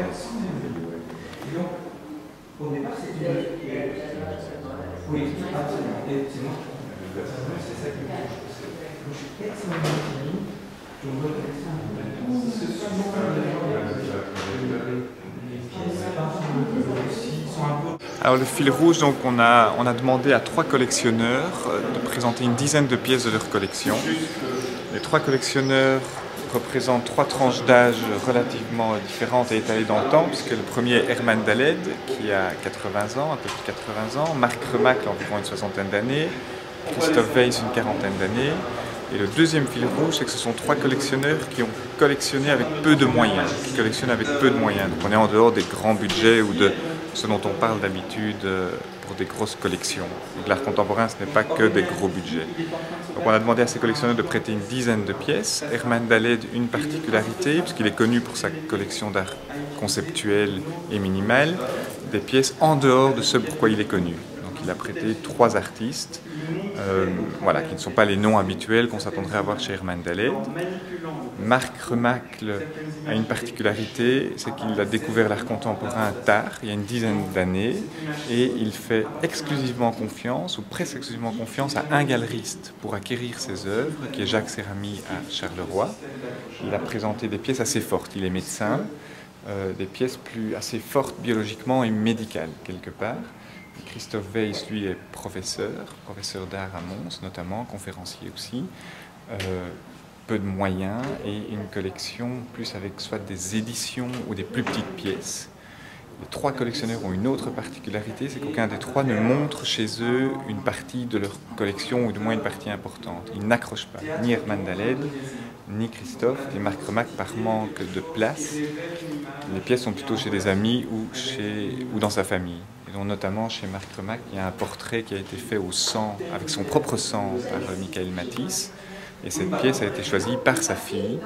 Et donc, au départ, c'est une... Oui, absolument. Et c'est moi. C'est ça que je suis extrêmement fini. Je me reconnais ça. Ce sont les pièces qui sont un peu... Alors le fil rouge, donc on a demandé à 3 collectionneurs de présenter une dizaine de pièces de leur collection. Les 3 collectionneurs représentent 3 tranches d'âge relativement différentes et étalées dans le temps, puisque le premier est Herman Daled, qui a 80 ans, un peu plus de 80 ans, Marc Remacle, environ une soixantaine d'années, Christophe Weiss, une quarantaine d'années. Et le deuxième fil rouge, c'est que ce sont 3 collectionneurs qui ont collectionné avec peu de moyens, qui collectionnent avec peu de moyens. Donc on est en dehors des grands budgets ou de ce dont on parle d'habitude pour des grosses collections. Donc l'art contemporain, ce n'est pas que des gros budgets. Donc on a demandé à ces collectionneurs de prêter une dizaine de pièces. Herman Daled, une particularité, puisqu'il est connu pour sa collection d'art conceptuel et minimal, des pièces en dehors de ce pourquoi il est connu. Donc il a prêté 3 artistes, voilà, qui ne sont pas les noms habituels qu'on s'attendrait à voir chez Herman Daled. Marc Remacle a une particularité, c'est qu'il a découvert l'art contemporain tard, il y a une dizaine d'années, et il fait exclusivement confiance, ou presque exclusivement confiance, à un galeriste pour acquérir ses œuvres, qui est Jacques Seramy à Charleroi. Il a présenté des pièces assez fortes, il est médecin, des pièces assez fortes biologiquement et médicales, quelque part. Christophe Weiss, lui, est professeur d'art à Mons, notamment, conférencier aussi. Peu de moyens et une collection plus avec soit des éditions ou des plus petites pièces. Les 3 collectionneurs ont une autre particularité, c'est qu'aucun des 3 ne montre chez eux une partie de leur collection ou du moins une partie importante. Ils n'accrochent pas, ni Herman Daled, ni Christophe, et Marc Remacle par manque de place. Les pièces sont plutôt chez des amis ou dans sa famille. Et donc notamment chez Marc Remacle, il y a un portrait qui a été fait au sang, avec son propre sang, par Michael Matisse. Et cette pièce a été choisie par sa fille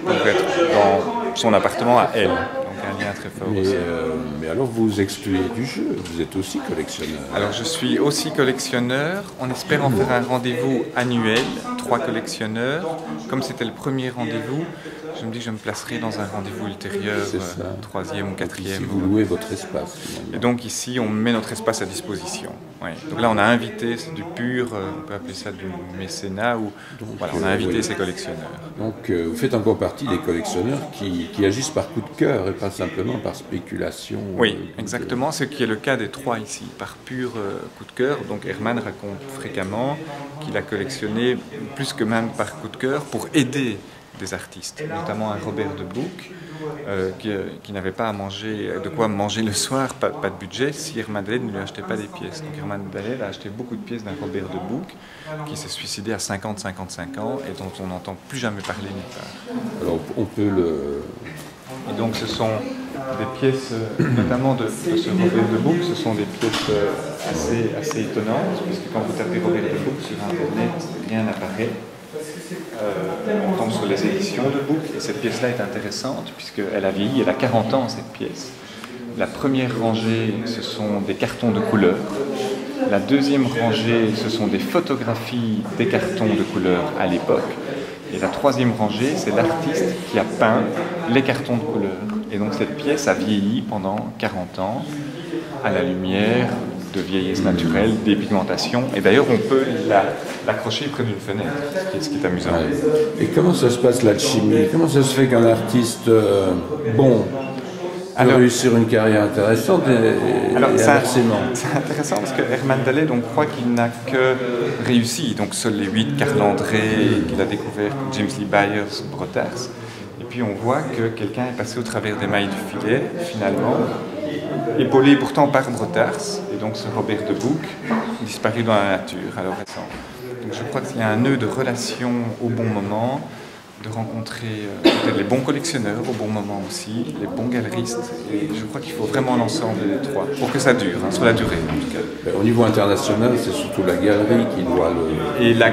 pour être dans son appartement à elle. Donc un lien très fort aussi. Mais alors vous excluez du jeu, vous êtes aussi collectionneur. Alors je suis aussi collectionneur. On espère en faire un rendez-vous annuel, 3 collectionneurs. Comme c'était le premier rendez-vous, je me dis que je me placerai dans un rendez-vous ultérieur, 3e ou 4e. Si vous louez votre espace. Et donc ici, on met notre espace à disposition. Ouais. Donc là, on a invité, c'est du pur, on peut appeler ça du mécénat, ou voilà, on a invité ces collectionneurs. Donc vous faites encore partie des collectionneurs qui agissent par coup de cœur et pas simplement par spéculation. Oui, exactement, ce qui est le cas des 3 ici, par pur coup de cœur. Donc Herman raconte fréquemment qu'il a collectionné plus que même par coup de cœur pour aider des artistes, notamment un Robert de Bouc, qui n'avait pas de quoi manger le soir, pas de budget, si Herman Daled ne lui achetait pas des pièces. Donc Herman Daled a acheté beaucoup de pièces d'un Robert de Bouc, qui s'est suicidé à 50-55 ans et dont on n'entend plus jamais parler nulle part. Alors on peut le... Et donc ce sont des pièces, notamment de ce Robert de Bouc, ce sont des pièces assez étonnantes, puisque quand vous tapez Robert de Bouc sur Internet, rien n'apparaît. On tombe sur les éditions de Bouc, et cette pièce-là est intéressante, puisqu'elle a vieilli, elle a 40 ans cette pièce. La première rangée, ce sont des cartons de couleur. La deuxième rangée, ce sont des photographies des cartons de couleur à l'époque. Et la troisième rangée, c'est l'artiste qui a peint les cartons de couleur. Et donc cette pièce a vieilli pendant 40 ans, à la lumière de vieillesse naturelle, dépigmentation. Et d'ailleurs, on peut l'accrocher près d'une fenêtre, ce qui est amusant. Et comment ça se passe l'alchimie? Comment ça se fait qu'un artiste bon peut réussir une carrière intéressante et inversement? C'est intéressant parce que Herman Daled, on croit qu'il n'a que réussi. Donc seuls les 8, Carl André, qu'il a découvert, James Lee Byers, Brotars. Et puis on voit que quelqu'un est passé au travers des mailles du filet, finalement, épaulé pourtant par Brotars, et donc ce Robert de Bouc, disparu dans la nature à l'heure récente. Donc je crois qu'il y a un nœud de relation au bon moment, de rencontrer peut-être les bons collectionneurs au bon moment aussi, les bons galeristes, et je crois qu'il faut vraiment l'ensemble des 3, pour que ça dure, sur la durée en tout cas. Au niveau international, c'est surtout la galerie qui doit le... Et la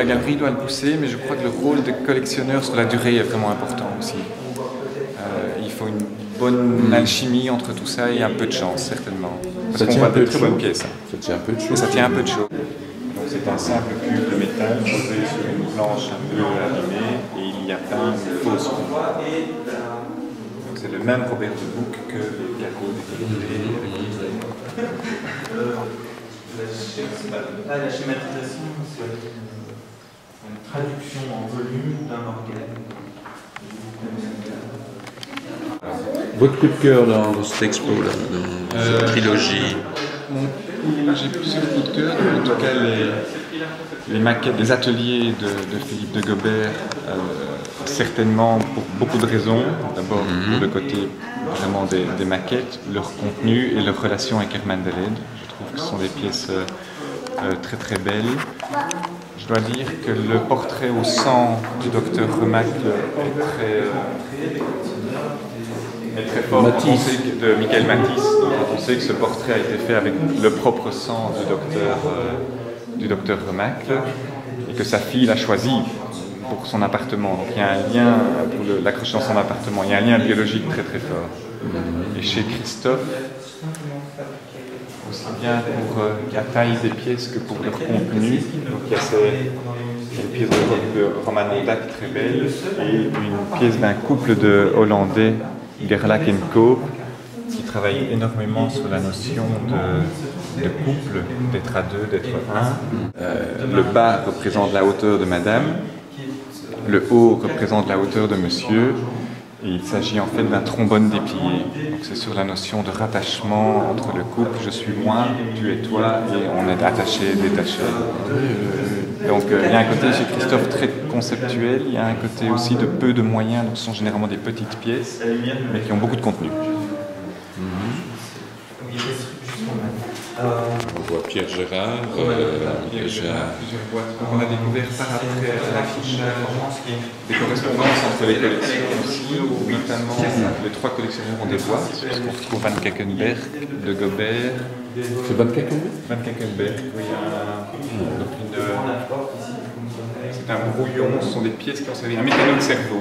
galerie doit le pousser, mais je crois que le rôle de collectionneur sur la durée est vraiment important aussi. Il faut une bonne alchimie entre tout ça et un peu de chance, certainement. Parce qu'on voit de très bonnes pièces. Ça tient un peu de chaud. Ça tient un peu de chaud. Donc c'est un simple cube de métal posé sur une planche un peu abîmée et il y a peint une fausse. Donc c'est le même Robert de Bouc que les carreaux décolletés. La schématisation, c'est une traduction en volume d'un organe. Votre coup de cœur dans cette expo, là, dans cette trilogie? J'ai plusieurs coups de cœur, en tout cas les maquettes, les ateliers de Philippe de Gobert, certainement pour beaucoup de raisons. D'abord pour le côté vraiment des maquettes, leur contenu et leur relation avec Herman Deled. Je trouve que ce sont des pièces très très belles. Je dois dire que le portrait au sang du docteur Remacle est très fort. Quand on sait de Michael Matisse, quand on sait que ce portrait a été fait avec le propre sang du docteur Remacle et que sa fille l'a choisi pour son appartement. Donc il y a un lien, pour l'accrocher dans son appartement, il y a un lien biologique très très fort. Et chez Christophe, aussi bien pour la taille des pièces que pour leur contenu. Donc il y a ces pièces de Roman Ondak très belles et une pièce d'un couple de Hollandais, Gerlach et Co, qui travaille énormément sur la notion de couple, d'être à deux, d'être un. Le bas représente la hauteur de madame, le haut représente la hauteur de monsieur, et il s'agit en fait d'un trombone déplié. C'est sur la notion de rattachement entre le couple, je suis moi, tu es toi, et on est attaché, détaché. Donc il y a un côté chez Christophe très conceptuel, il y a un côté aussi de peu de moyens, donc ce sont généralement des petites pièces, mais qui ont beaucoup de contenu. On voit Pierre Gérard. Plusieurs boîtes. On a découvert par après l'affichage des correspondances entre les collections aussi, où notamment les trois collectionneurs ont des boîtes, parce qu'on retrouve Van Keckenberg, de Gobert. C'est Van Keckenberg? Van Keckenberg, oui. C'est un brouillon, ce sont des pièces qui ont servi, un mécano de cerveau.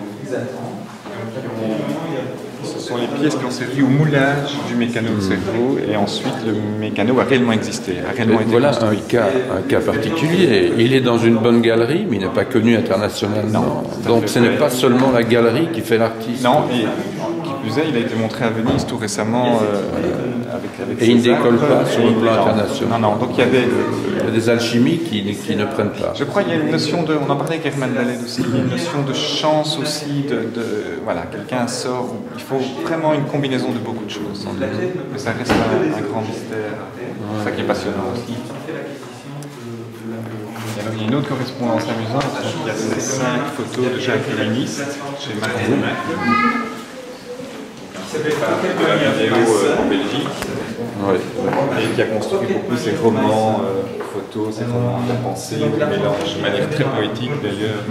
Ce sont les pièces qui ont servi au moulage du mécano de cerveau et ensuite le mécano a réellement existé, a réellement été voilà construit. un cas particulier. Il est dans une bonne galerie, mais il n'est pas connu internationalement. Donc ce n'est pas seulement la galerie qui fait l'artiste. Non, et qui plus est, il a été montré à Venise tout récemment avec et il ne César, décolle pas sur le plan international. Non, donc il y a des alchimies qui ne prennent pas. Je crois qu'il y a une notion de, on en parlait avec Herman Deled aussi, il y a une notion de chance aussi, voilà, quelqu'un sort, il faut vraiment une combinaison de beaucoup de choses. Mais ça reste un grand mystère, c'est ça qui est passionnant aussi. Il y a une autre correspondance amusante, il y a ces 5 photos de Jacques Luiniste chez Margot, de la vidéo en Belgique, et qui a construit beaucoup ses romans photos, ses romans de pensée, qui mélangent de manière très poétique d'ailleurs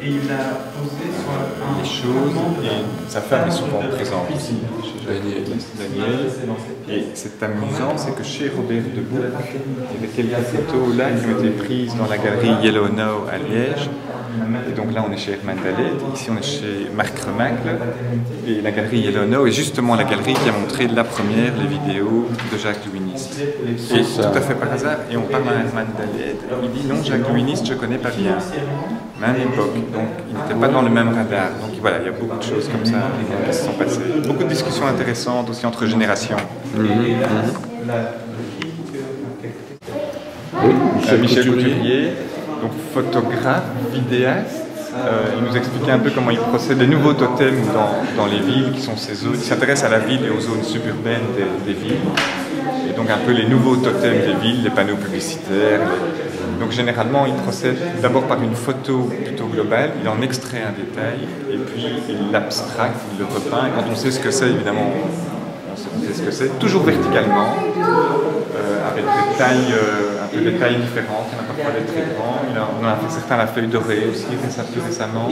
les choses, et sa femme est souvent présente ici, chez Daniel. Et c'est amusant, c'est que chez Robert de Bouc, il y avait quelques photos là qui ont été prises dans la galerie Yellow Now à Liège. Et donc là on est chez Herman Deled, ici on est chez Marc Remacle, et la galerie Yellow Now est justement la galerie qui a montré la première les vidéos de Jacques Luiniste. Et tout à fait par hasard, et on parle à Herman Deled, il dit non, Jacques Luiniste je connais pas bien, même époque, donc il n'était pas dans le même radar. Donc voilà, il y a beaucoup de choses comme ça qui se sont passées. Beaucoup de discussions intéressantes aussi entre générations. Michel Couturier, donc photographe, vidéaste, il nous expliquait un peu comment il procède des nouveaux totems dans les villes qui sont ces zones. Il s'intéresse à la ville et aux zones suburbaines des villes. Et donc un peu les nouveaux totems des villes, les panneaux publicitaires. Donc généralement il procède d'abord par une photo plutôt globale, il en extrait un détail et puis il l'abstracte, il le repeint. Et quand on sait ce que c'est, évidemment, on sait ce que c'est, toujours verticalement, avec des tailles, un peu des tailles différentes, il y en a parfois des très grands, on a fait certains la feuille dorée aussi plus récemment.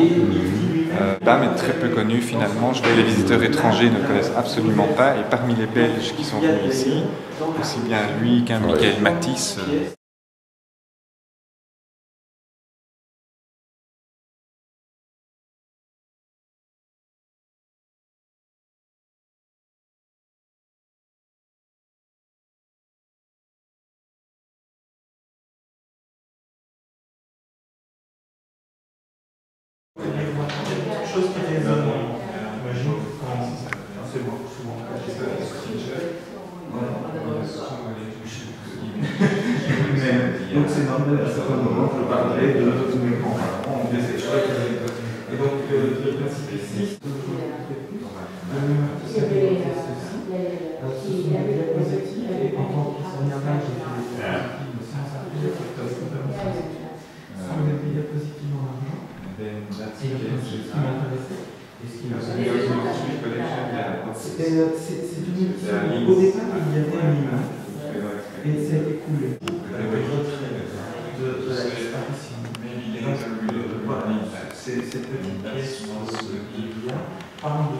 Dame est très peu connu finalement, les visiteurs étrangers ne le connaissent absolument pas, et parmi les Belges qui sont venus ici, aussi bien lui qu'un Michael Matisse. parlait de mes grands-parents, des échecs. Et donc, le principe ici, c'est toujours un peu plus. Ce sont des diapositives, et en tant qu'historien, j'ai fait des diapositives sans argent, sans des diapositives en argent. Et ce qui m'intéressait, et ce qui m'intéressait, au départ, il y avait un image, et ça a été coulé. De la disparition. Donc, voilà, ces petites pièces qu'il y a parlent de